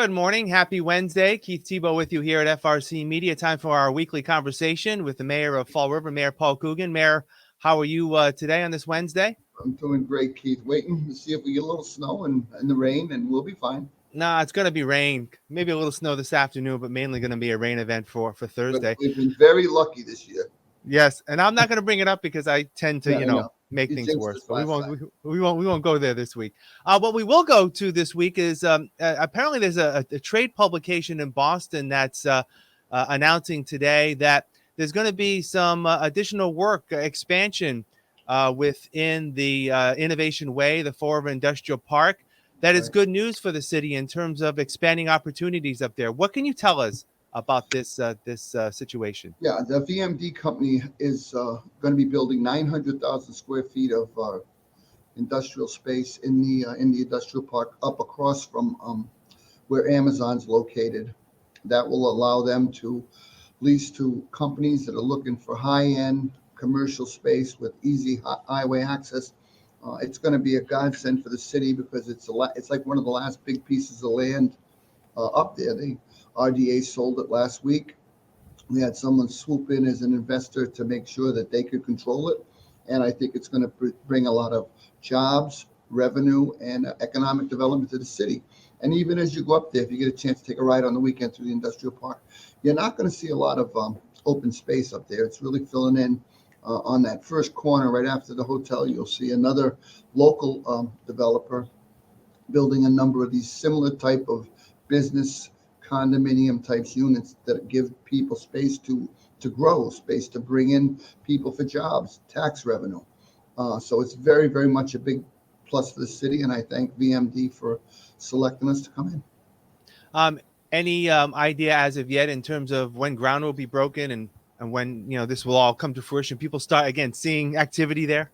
Good morning. Happy Wednesday. Keith Tebow with you here at FRC Media. Time for our weekly conversation with the mayor of Fall River, Mayor Paul Coogan. Mayor, how are you today on this Wednesday? I'm doing great, Keith. Waiting to see if we get a little snow and the rain, and we'll be fine. Nah, it's going to be rain. Maybe a little snow this afternoon, but mainly going to be a rain event for But Thursday. we've been very lucky this year. Yes, and I'm not going to bring it up because I tend to, Yeah, I know. make You things jinxed worse. us But we last won't, time. we won't go there this week. What we will go to this week is apparently there's a trade publication in Boston that's announcing today that there's going to be some additional work expansion within the Innovation Way, the Fall River Industrial Park. That is Right. good news for the city in terms of expanding opportunities up there. What can you tell us about this situation? Yeah, the VMD company is going to be building 900,000 square feet of industrial space in the industrial park up across from where Amazon's located. That will allow them to lease to companies that are looking for high-end commercial space with easy highway access. It's going to be a godsend for the city because it's like one of the last big pieces of land up there. The RDA sold it last week. We had someone swoop in as an investor to make sure that they could control it. And I think it's going to bring a lot of jobs, revenue, and economic development to the city. And even as you go up there, if you get a chance to take a ride on the weekend through the industrial park, you're not going to see a lot of open space up there. It's really filling in on that first corner right after the hotel. You'll see another local developer building a number of these similar type of business condominium types units that give people space to grow, space to bring in people for jobs, tax revenue. So it's very, very much a big plus for the city, and I thank VMD for selecting us to come in. Um, any idea as of yet in terms of when ground will be broken and when this will all come to fruition? People start again seeing activity there.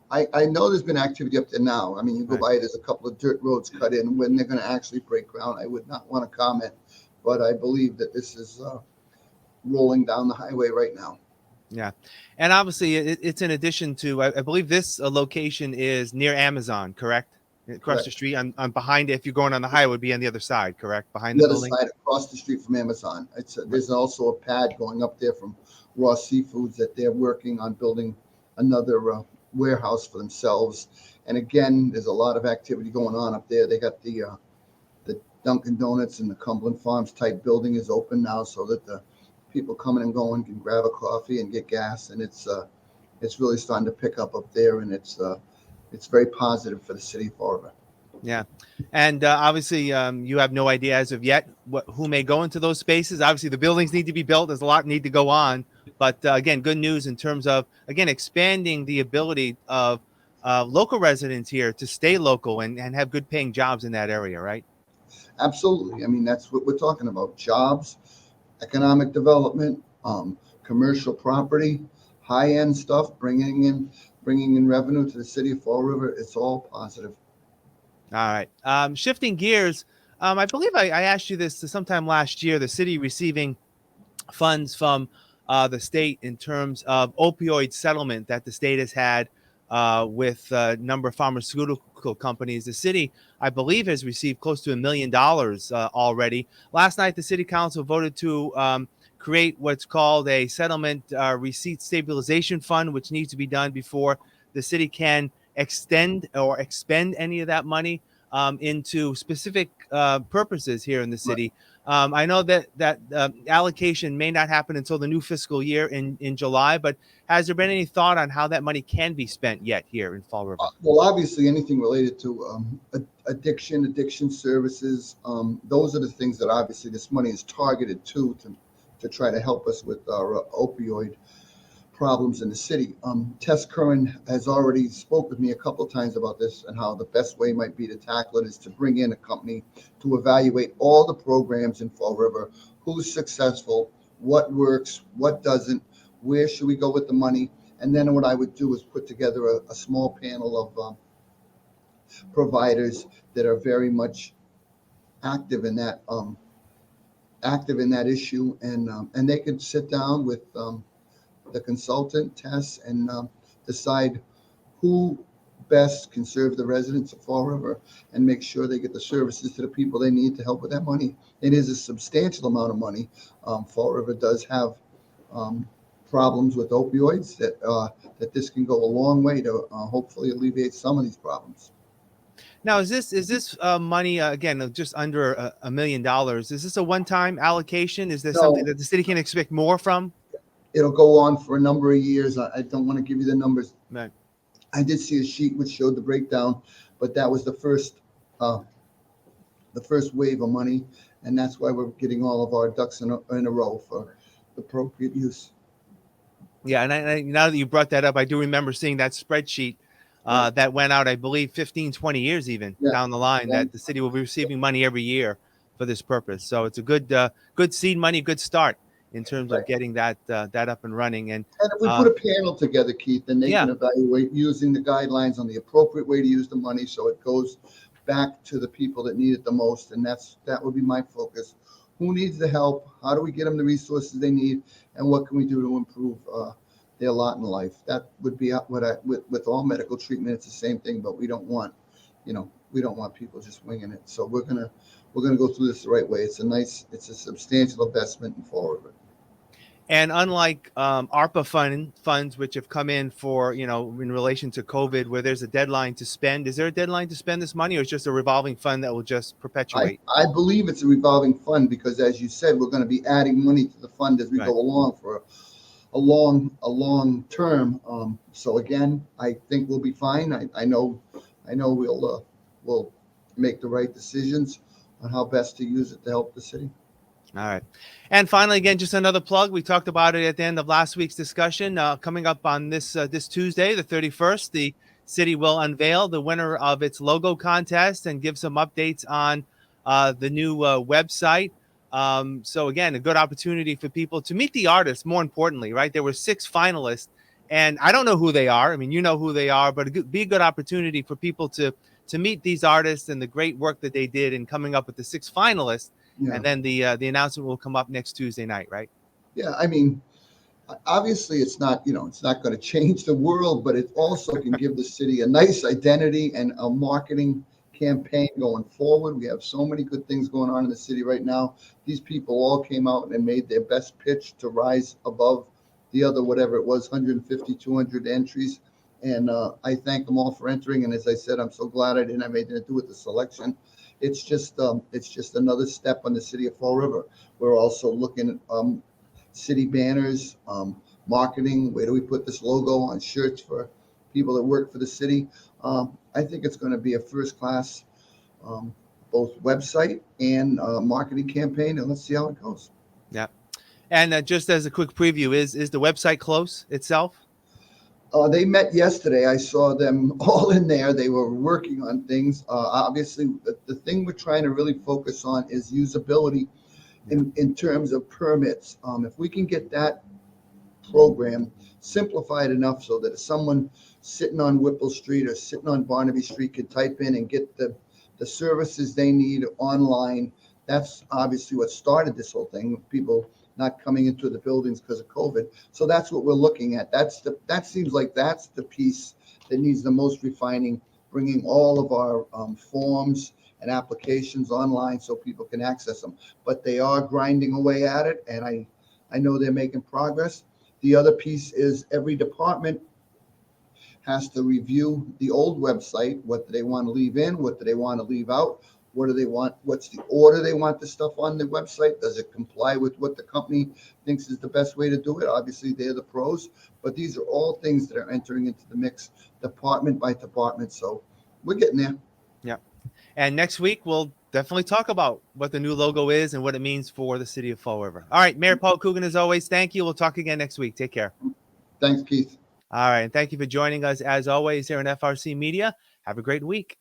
I know there's been activity up there now. I mean, you go Right. by, there's a couple of dirt roads cut in. When they're going to actually break ground, I would not want to comment, but I believe that this is rolling down the highway right now. Yeah, and obviously it's in addition to I believe this location is near Amazon, correct? Across the Correct. street on behind it. If you're going on the highway, it would be on the other side, correct? Behind the The other building. side, across the street from Amazon. Right. There's also a pad going up there from Raw Seafoods that they're working on building another warehouse for themselves. And again, there's a lot of activity going on up there. They got the Dunkin' Donuts and the Cumberland Farms type building is open now, so that the people coming and going can grab a coffee and get gas. And it's really starting to pick up there, and it's very positive for the city of Fall River. Yeah, and obviously you have no idea as of yet who may go into those spaces. Obviously, the buildings need to be built. There's a lot need to go on, but again, good news in terms of again expanding the ability of local residents here to stay local and have good paying jobs in that area, right? Absolutely. I mean, that's what we're talking about: jobs, economic development, commercial property, high-end stuff, bringing in revenue to the city of Fall River. It's all positive. All right. Shifting gears, I believe I asked you this sometime last year. The city receiving funds from the state in terms of opioid settlement that the state has had with a number of pharmaceutical companies. The city, I believe, has received close to $1 million already. Last night, the city council voted to create what's called a settlement receipt stabilization fund, which needs to be done before the city can extend or expend any of that money into specific purposes here in the Right. city. I know that allocation may not happen until the new fiscal year in July, but has there been any thought on how that money can be spent yet here in Fall River? Well, obviously, anything related to addiction services, those are the things that obviously this money is targeted to try to help us with our opioid problems in the city. Tess Curran has already spoke with me a couple of times about this and how the best way might be to tackle it is to bring in a company to evaluate all the programs in Fall River, who's successful, what works, what doesn't, where should we go with the money. And then what I would do is put together a small panel of providers that are very much active in that issue, and they could sit down with the consultant, Tess, and decide who best, can serve the residents of Fall River, and make sure they get the services to the people they need to help with that money. It is a substantial amount of money. Fall River does have um, problems with opioids that this can go a long way to hopefully alleviate some of these problems. Now, is this money again just under $1 million? Is this a one-time allocation? Is there something No, that the city can expect more from? it'll go on for a number of years. I don't want to give you the numbers. Right. I did see a sheet which showed the breakdown, but that was uh, the first wave of money, and that's why we're getting all of our ducks in a row for appropriate use. Yeah, and now that you brought that up, I do remember seeing that spreadsheet Right. that went out, I believe, 15, 20 years even Yeah. down the line, Yeah. that the city will be receiving money every year for this purpose. So it's a good seed money, good start in terms of Right. getting that up and running. And And if we uh, put a panel together, Keith, then they yeah, can evaluate using the guidelines on the appropriate way to use the money so it goes back to the people that need it the most. And that would be my focus. Who needs the help? How do we get them the resources they need? And what can we do to improve their lot in life? That would be what with all medical treatment, it's the same thing, but we don't want, we don't want people just winging it. So we're gonna go through this the right way. It's a substantial investment in Fall River. and unlike ARPA funds, which have come in for in relation to COVID, where there's a deadline to spend, is there a deadline to spend this money, or is it just a revolving fund that will just perpetuate? I believe it's a revolving fund because, as you said, we're going to be adding money to the fund as we Right. go along for a long term. So again, I think we'll be fine. I know we'll make the right decisions on how best to use it to help the city. All right. And finally, again, just another plug. We talked about it at the end of last week's discussion. Coming up on this Tuesday, the 31st, the city will unveil the winner of its logo contest and give some updates on the new website. So again, a good opportunity for people to meet the artists. More importantly, right? There were 6 finalists, and I don't know who they are. I mean, you know who they are, but it'd be a good opportunity for people to meet these artists and the great work that they did in coming up with the 6 finalists. Yeah, And then the announcement will come up next Tuesday night, right? yeah. I mean, obviously, it's not going to change the world, but it also can give the city a nice identity and a marketing campaign going forward. We have so many good things going on in the city right now. These people all came out and made their best pitch to rise above the other, whatever it was, 150, 200 entries. And I thank them all for entering. And as I said, I'm so glad I didn't have anything to do with the selection. It's just another step on the city of Fall River. We're also looking at city banners, marketing. Where do we put this logo on shirts for people that work for the city? I think it's going to be a first class, both website and marketing campaign, and let's see how it goes. Yeah. And just as a quick preview, is the website close itself? They met yesterday. I saw them all in there. They were working on things. Obviously, the thing we're trying to really focus on is usability in terms of permits. If we can get that program simplified enough so that if someone sitting on Whipple Street or sitting on Barnaby Street could type in and get the services they need online, that's obviously what started this whole thing. People not coming into the buildings because of COVID. So that's what we're looking at. That seems like that's the piece that needs the most refining, bringing all of our forms and applications online so people can access them. But they are grinding away at it, and I know they're making progress. The other piece is every department has to review the old website. What do they want to leave in? What do they want to leave out? What do they want? What's the order they want the stuff on the website? Does it comply with what the company thinks is the best way to do it? Obviously, they're the pros, but these are all things that are entering into the mix department by department. So we're getting there. Yeah. And next week, we'll definitely talk about what the new logo is and what it means for the city of Fall River. All right, Mayor Paul Coogan, as always, thank you. We'll talk again next week. Take care. Thanks, Keith. All right. And thank you for joining us, as always, here on FRC Media. Have a great week.